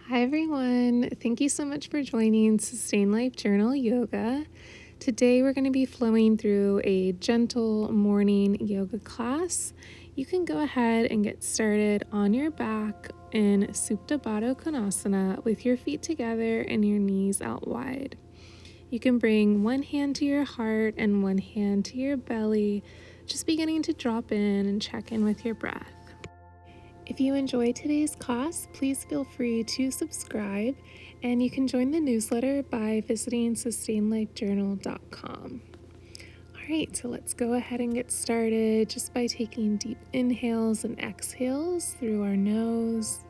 Hi, everyone. Thank you so much for joining Sustain Life Journal Yoga. Today, we're going to be flowing through a gentle morning yoga class. You can go ahead and get started on your back in Supta Baddha Konasana with your feet together and your knees out wide. You can bring one hand to your heart and one hand to your belly, just beginning to drop in and check in with your breath. If you enjoyed today's class, please feel free to subscribe, and you can join the newsletter by visiting sustainlifejournal.com. All right, so let's go ahead and get started just by taking deep inhales and exhales through our nose.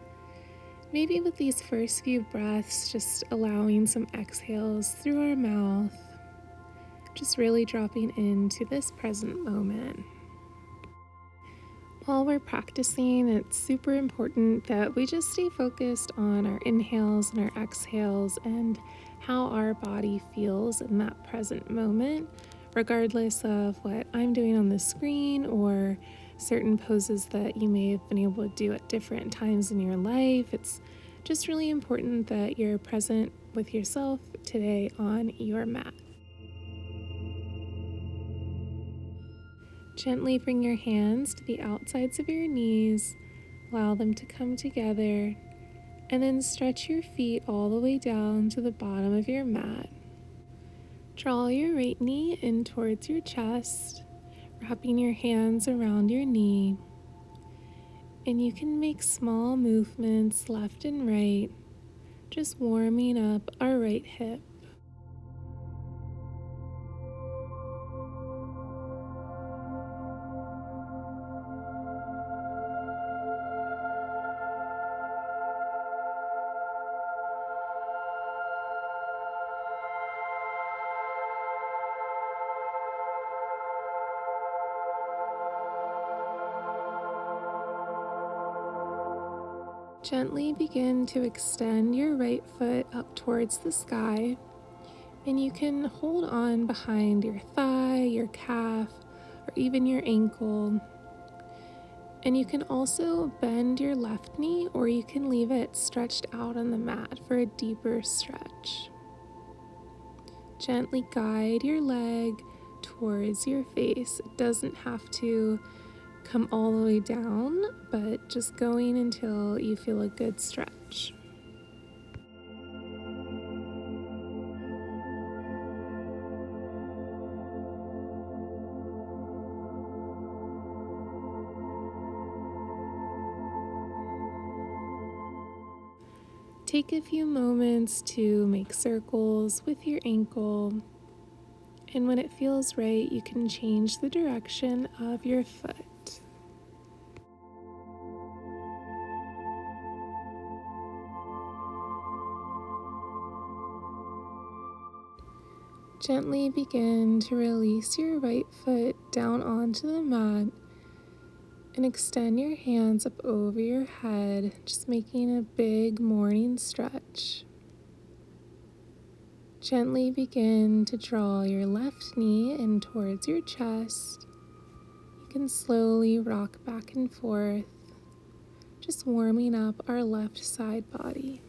Maybe with these first few breaths, just allowing some exhales through our mouth, just really dropping into this present moment. While we're practicing, it's super important that we just stay focused on our inhales and our exhales and how our body feels in that present moment, regardless of what I'm doing on the screen or certain poses that you may have been able to do at different times in your life. It's just really important that you're present with yourself today on your mat. Gently bring your hands to the outsides of your knees, allow them to come together, and then stretch your feet all the way down to the bottom of your mat. Draw your right knee in towards your chest, wrapping your hands around your knee, and you can make small movements left and right, just warming up our right hip. Gently begin to extend your right foot up towards the sky, and you can hold on behind your thigh, your calf, or even your ankle. And you can also bend your left knee, or you can leave it stretched out on the mat for a deeper stretch. Gently guide your leg towards your face. It doesn't have to come all the way down, but just going until you feel a good stretch. Take a few moments to make circles with your ankle, and when it feels right, you can change the direction of your foot. Gently begin to release your right foot down onto the mat and extend your hands up over your head, just making a big morning stretch. Gently begin to draw your left knee in towards your chest. You can slowly rock back and forth, just warming up our left side body.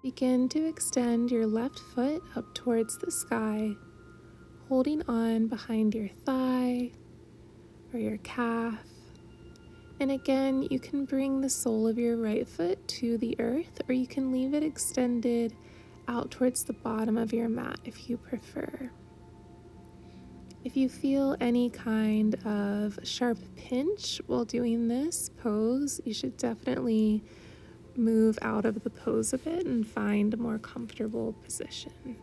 Begin to extend your left foot up towards the sky, holding on behind your thigh or your calf. And again, you can bring the sole of your right foot to the earth, or you can leave it extended out towards the bottom of your mat if you prefer. If you feel any kind of sharp pinch while doing this pose, you should definitely move out of the pose a bit and find a more comfortable position.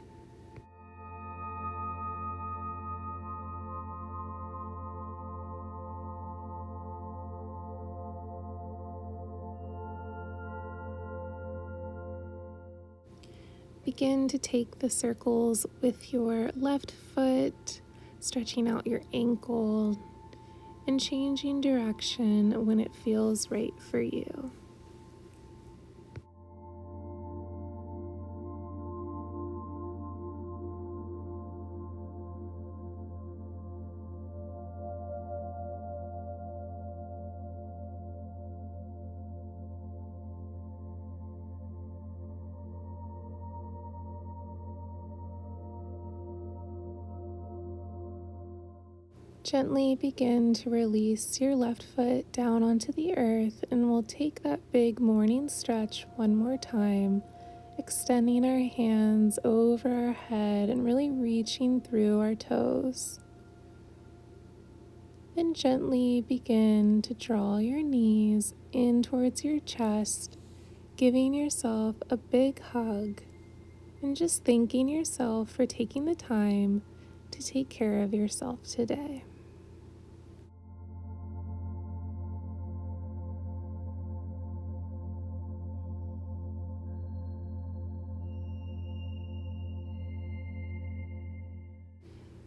Begin to take the circles with your left foot, stretching out your ankle and changing direction when it feels right for you. Gently begin to release your left foot down onto the earth, and we'll take that big morning stretch one more time, extending our hands over our head and really reaching through our toes. Then gently begin to draw your knees in towards your chest, giving yourself a big hug and just thanking yourself for taking the time to take care of yourself today.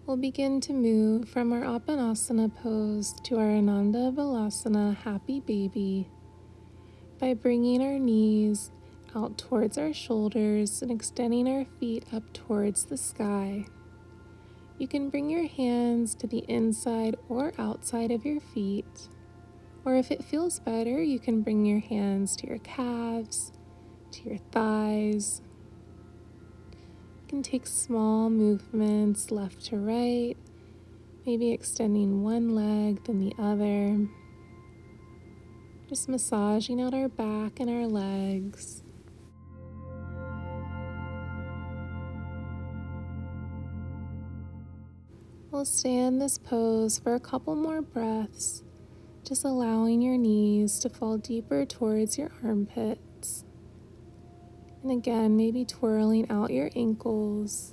We'll begin to move from our Apanasana pose to our Ananda Balasana Happy Baby by bringing our knees out towards our shoulders and extending our feet up towards the sky. You can bring your hands to the inside or outside of your feet, or if it feels better, you can bring your hands to your calves, to your thighs. You can take small movements left to right, maybe extending one leg, then the other. Just massaging out our back and our legs. We'll stay in this pose for a couple more breaths, just allowing your knees to fall deeper towards your armpits. And again, maybe twirling out your ankles.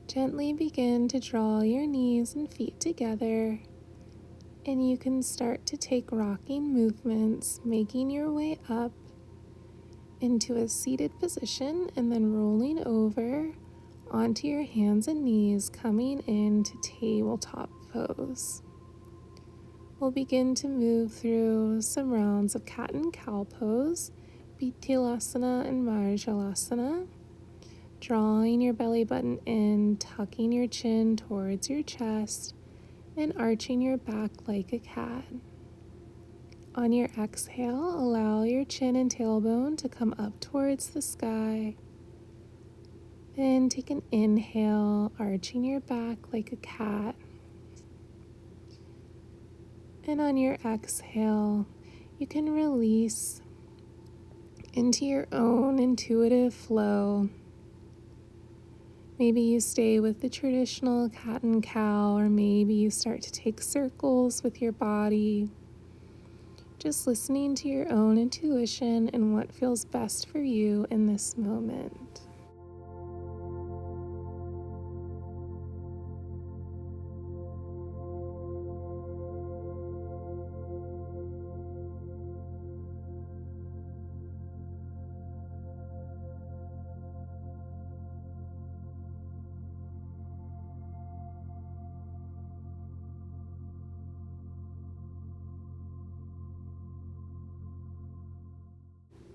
Gently begin to draw your knees and feet together, and you can start to take rocking movements, making your way up into a seated position and then rolling over onto your hands and knees, coming into tabletop pose. We'll begin to move through some rounds of cat and cow pose, Bithilasana and Marjalasana, drawing your belly button in, tucking your chin towards your chest, and arching your back like a cat. On your exhale, allow your chin and tailbone to come up towards the sky. Then take an inhale, arching your back like a cat. And on your exhale, you can release into your own intuitive flow. Maybe you stay with the traditional cat and cow, or maybe you start to take circles with your body. Just listening to your own intuition and what feels best for you in this moment.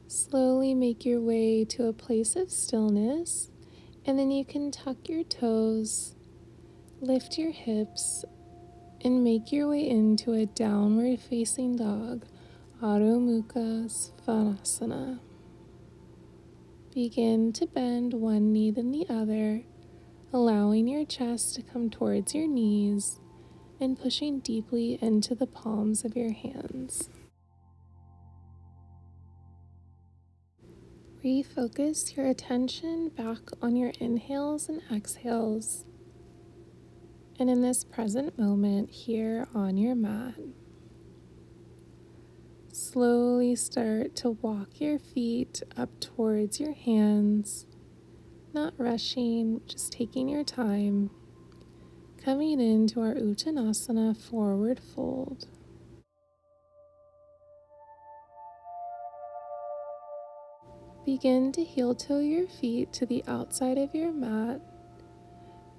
Slowly make your way to a place of stillness, and then you can tuck your toes, lift your hips, and make your way into a downward facing dog, Adho Mukha Svanasana. Begin to bend one knee then the other, allowing your chest to come towards your knees and pushing deeply into the palms of your hands. Refocus your attention back on your inhales and exhales, and in this present moment here on your mat. Slowly start to walk your feet up towards your hands, not rushing, just taking your time, coming into our Uttanasana forward fold. Begin to heel toe your feet to the outside of your mat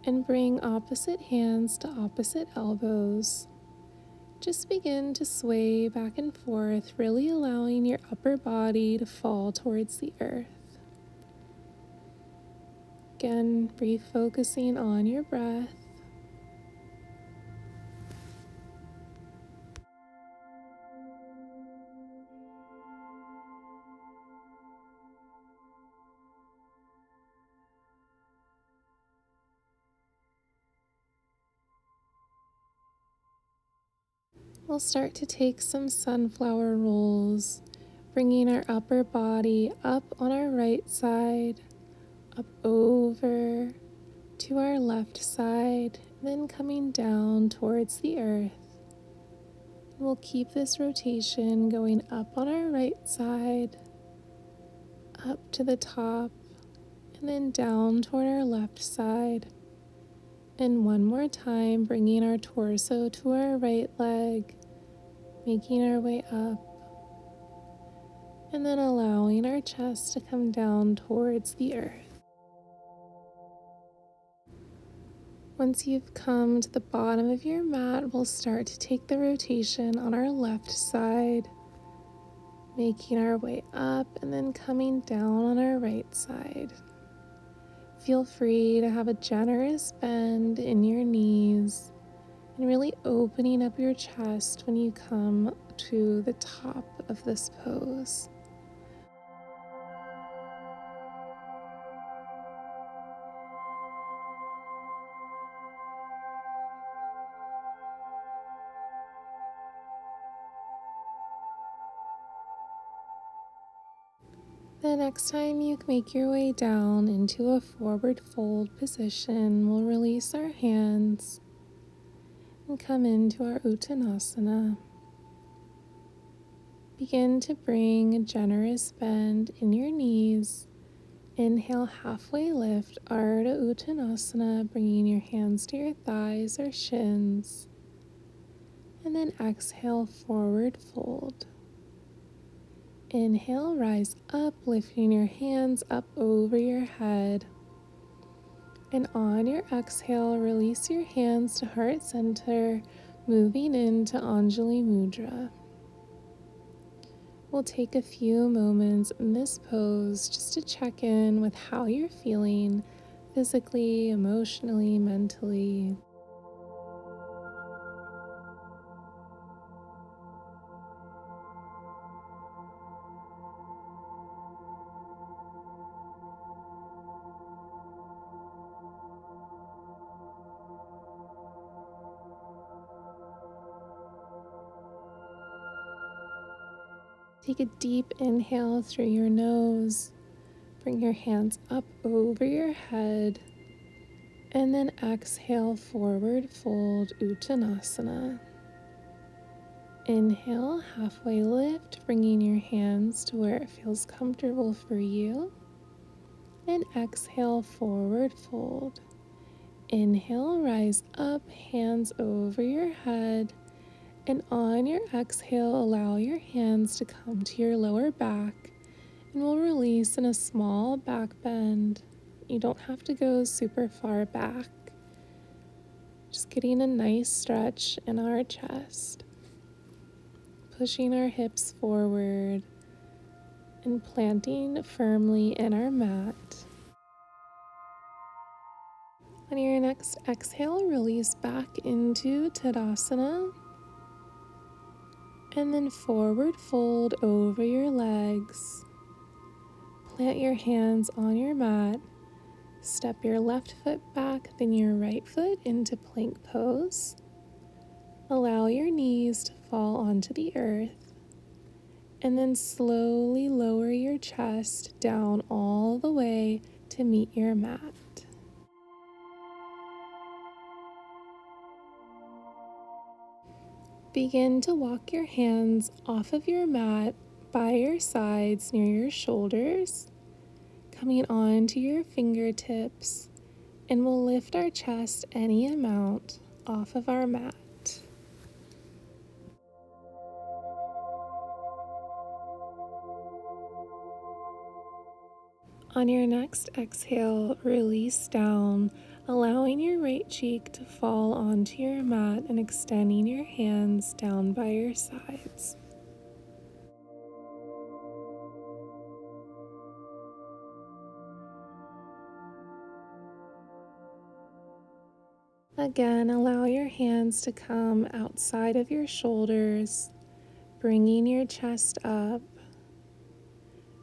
and bring opposite hands to opposite elbows. Just begin to sway back and forth, really allowing your upper body to fall towards the earth. Again, refocusing on your breath. We'll start to take some sunflower rolls, bringing our upper body up on our right side, up over to our left side, then coming down towards the earth. We'll keep this rotation going up on our right side, up to the top, and then down toward our left side. And one more time, bringing our torso to our right leg, making our way up, and then allowing our chest to come down towards the earth. Once you've come to the bottom of your mat, we'll start to take the rotation on our left side, making our way up and then coming down on our right side. Feel free to have a generous bend in your knees and really opening up your chest when you come to the top of this pose. The next time you make your way down into a forward fold position, we'll release our hands and come into our Uttanasana. Begin to bring a generous bend in your knees. Inhale, halfway lift, Ardha Uttanasana, bringing your hands to your thighs or shins. And then exhale, forward fold. Inhale, rise up, lifting your hands up over your head. And on your exhale, release your hands to heart center, moving into Anjali Mudra. We'll take a few moments in this pose just to check in with how you're feeling physically, emotionally, mentally. Take a deep inhale through your nose. Bring your hands up over your head. And then exhale, forward fold, Uttanasana. Inhale, halfway lift, bringing your hands to where it feels comfortable for you. And exhale, forward fold. Inhale, rise up, hands over your head. And on your exhale, allow your hands to come to your lower back, and we'll release in a small back bend. You don't have to go super far back. Just getting a nice stretch in our chest. Pushing our hips forward and planting firmly in our mat. On your next exhale, release back into Tadasana. And then forward fold over your legs. Plant your hands on your mat. Step your left foot back, then your right foot into plank pose. Allow your knees to fall onto the earth. And then slowly lower your chest down all the way to meet your mat. Begin to walk your hands off of your mat by your sides near your shoulders, coming onto your fingertips, and we'll lift our chest any amount off of our mat. On your next exhale, release down, allowing your right cheek to fall onto your mat and extending your hands down by your sides. Again, allow your hands to come outside of your shoulders, bringing your chest up.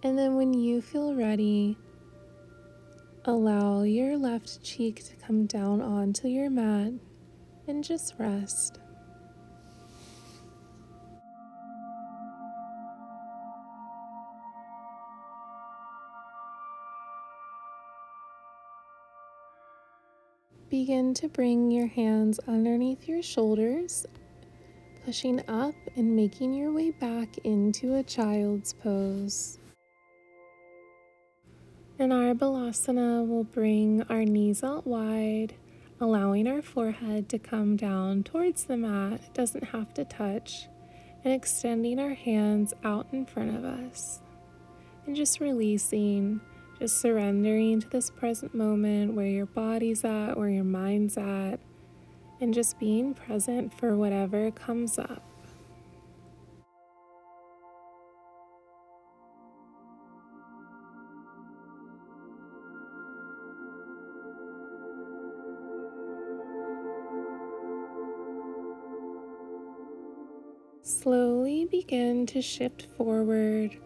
And then when you feel ready, allow your left cheek to come down onto your mat and just rest. Begin to bring your hands underneath your shoulders, pushing up and making your way back into a child's pose. In our balasana, we'll bring our knees out wide, allowing our forehead to come down towards the mat. It doesn't have to touch, and extending our hands out in front of us. And just releasing, just surrendering to this present moment where your body's at, where your mind's at, and just being present for whatever comes up. Slowly begin to shift forward,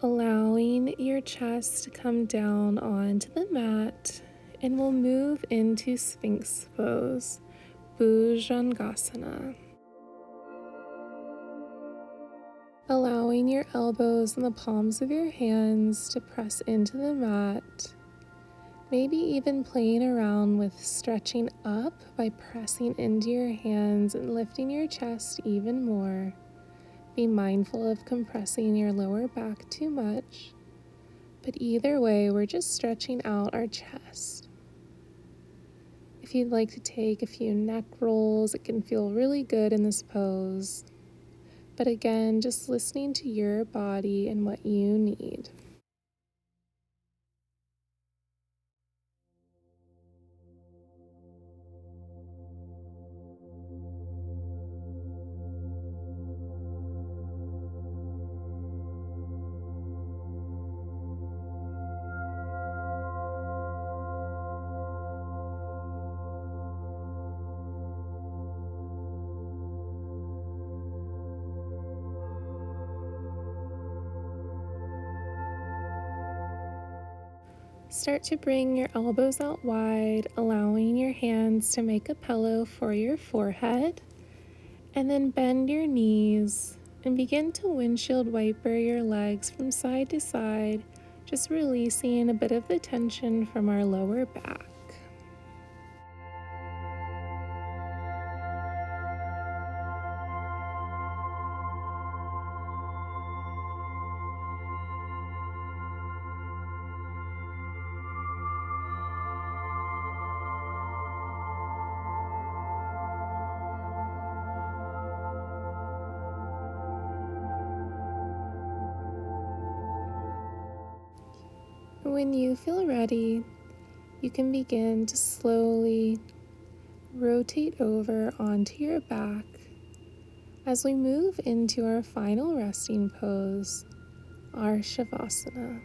allowing your chest to come down onto the mat, and we'll move into Sphinx pose, Bhujangasana. Allowing your elbows and the palms of your hands to press into the mat, maybe even playing around with stretching up by pressing into your hands and lifting your chest even more. Be mindful of compressing your lower back too much, but either way, we're just stretching out our chest. If you'd like to take a few neck rolls, it can feel really good in this pose. But again, just listening to your body and what you need. Start to bring your elbows out wide, allowing your hands to make a pillow for your forehead, and then bend your knees and begin to windshield wiper your legs from side to side, just releasing a bit of the tension from our lower back. When you feel ready, you can begin to slowly rotate over onto your back as we move into our final resting pose, our Shavasana.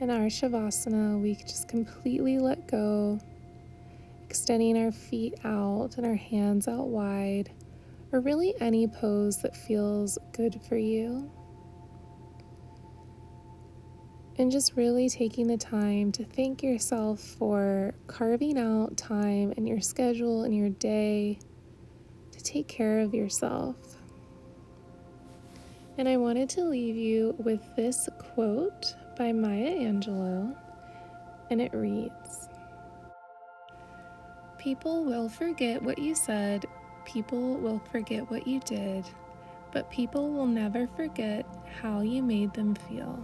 In our Shavasana, we just completely let go, extending our feet out and our hands out wide, or really any pose that feels good for you. And just really taking the time to thank yourself for carving out time in your schedule and your day to take care of yourself. And I wanted to leave you with this quote by Maya Angelou, and it reads, "People will forget what you said, people will forget what you did, but people will never forget how you made them feel."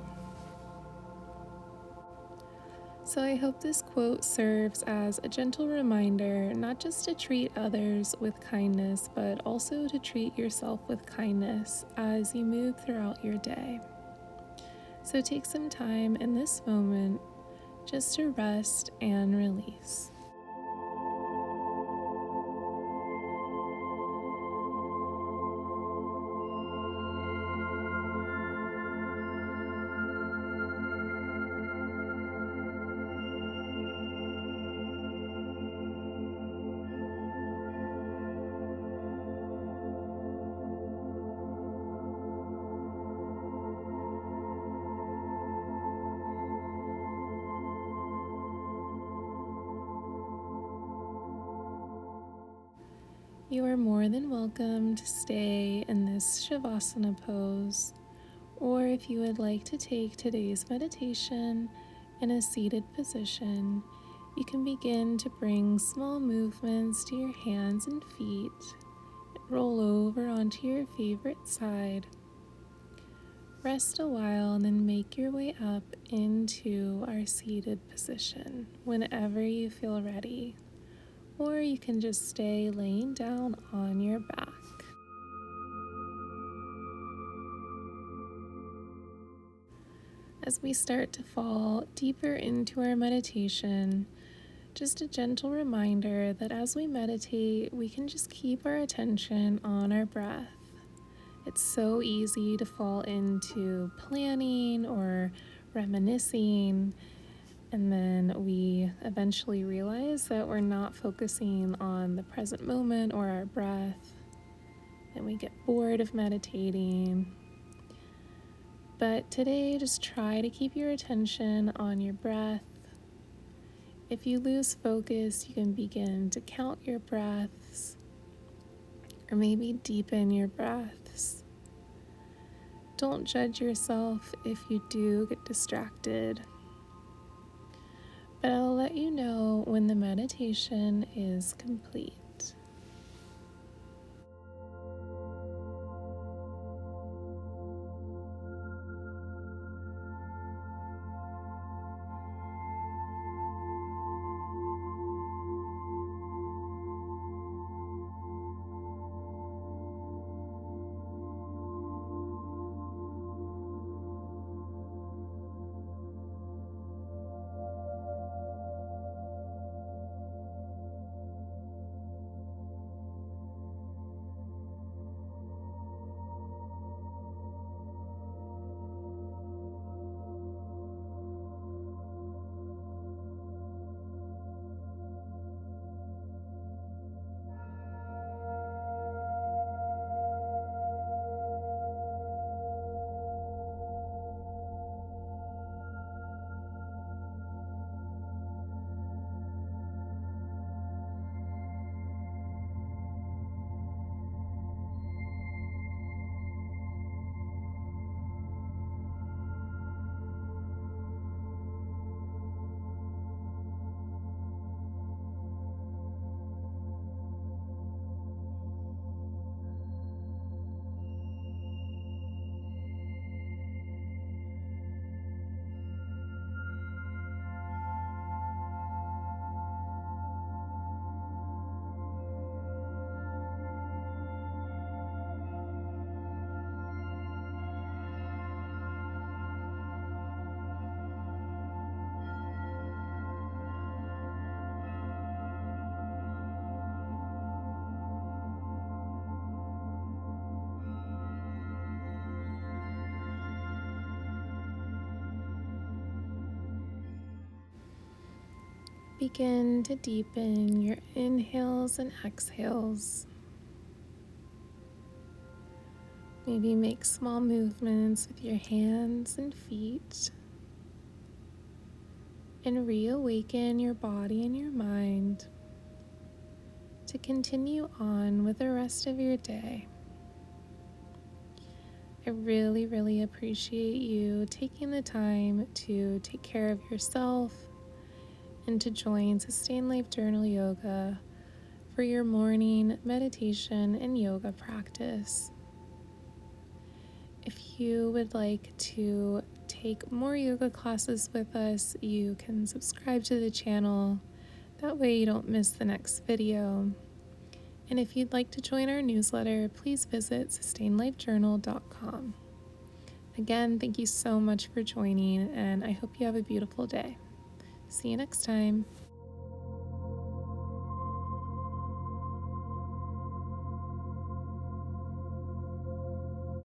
So I hope this quote serves as a gentle reminder not just to treat others with kindness, but also to treat yourself with kindness as you move throughout your day. So take some time in this moment just to rest and release. You are more than welcome to stay in this Shavasana pose, or if you would like to take today's meditation in a seated position, you can begin to bring small movements to your hands and feet. Roll over onto your favorite side. Rest a while and then make your way up into our seated position whenever you feel ready. Or you can just stay laying down on your back. As we start to fall deeper into our meditation, just a gentle reminder that as we meditate, we can just keep our attention on our breath. It's so easy to fall into planning or reminiscing, and then we eventually realize that we're not focusing on the present moment or our breath, and we get bored of meditating. But today, just try to keep your attention on your breath. If you lose focus, you can begin to count your breaths or maybe deepen your breaths. Don't judge yourself if you do get distracted. But I'll let you know when the meditation is complete. Begin to deepen your inhales and exhales. Maybe make small movements with your hands and feet, and reawaken your body and your mind to continue on with the rest of your day. I really, really appreciate you taking the time to take care of yourself and to join Sustain Life Journal Yoga for your morning meditation and yoga practice. If you would like to take more yoga classes with us, you can subscribe to the channel. That way you don't miss the next video. And if you'd like to join our newsletter, please visit sustainlifejournal.com. Again, thank you so much for joining, and I hope you have a beautiful day. See you next time.